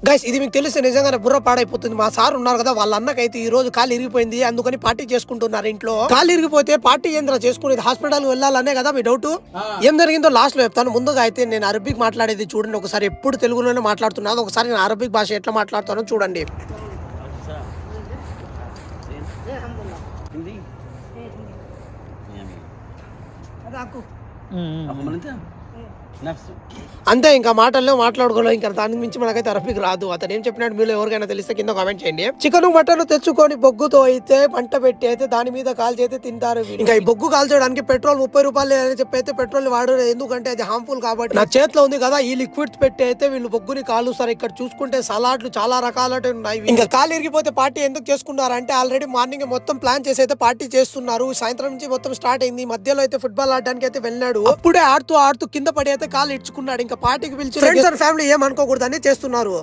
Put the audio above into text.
Guys ఇది మీకు తెలిస్తే నిజంగానే బుర్ర పాడైపోతుంది. మా సార్ ఉన్నారు కదా, వాళ్ళ అన్నకైతే ఈ రోజు కాలు ఇరిగిపోయింది, అందుకని పార్టీ చేసుకుంటున్నారు ఇంట్లో. కాలు ఇరిగిపోతే పార్టీ ఏంద్రా చేసుకునేది, హాస్పిటల్ వెళ్ళాలనే కదా మీ డౌట్. ఏం జరిగిందో లాస్ట్ లో చెప్తాను. ముందుగా అయితే నేను అరబిక్ మాట్లాడేది చూడండి ఒకసారి. ఎప్పుడు తెలుగులోనే మాట్లాడుతున్నాను, ఒకసారి నేను అరబిక్ భాష ఎట్లా మాట్లాడుతానో చూడండి. అంతే, ఇంకా మాటల్లో మాట్లాడుకోలేదు. ఇంకా దానికి మించి మనకైతే అరబిక్ రాదు. అతను ఏం చెప్పినట్టు మీరు ఎవరికైనా తెలిస్తే కింద కామెంట్ చేయండి. చికెన్ మటన్ తెచ్చుకొని బొగ్గుతో అయితే మంట పెట్టి అయితే దాని మీద కాల్చైతే తింటారు. ఇంకా ఈ బొగ్గు కాల్చడానికి పెట్రోల్ 30 రూపాయలు అని చెప్పి అయితే పెట్రోల్ వాడరు, ఎందుకంటే అది హార్మ్ఫుల్ కాబట్టి. నా చేతిలో ఉంది కదా ఈ లిక్విడ్స్ పెట్టి అయితే వీళ్ళు బొగ్గుని కాలుస్తారు. ఇక్కడ చూసుకుంటే సలాడ్లు చాలా రకాలు ఉన్నాయి. ఇంకా కాలు ఇరిగిపోతే పార్టీ ఎందుకు చేసుకున్నారు అంటే ఆల్రెడీ మార్నింగ్ మొత్తం ప్లాన్ చేసి అయితే పార్టీ చేస్తున్నారు. సాయంత్రం నుంచి మొత్తం స్టార్ట్ అయింది. మధ్యలో అయితే ఫుట్బాల్ ఆడడానికి అయితే వెళ్ళాడు. అప్పుడే ఆడుతూ కింద పడి అయితే కాలు ఇచ్చుకున్నాడు. ఇంకా పార్టీకి పిలిచి ఫ్రెండ్స్ అండ్ ఫ్యామిలీ ఏమనుకోకూడదని చేస్తున్నారు.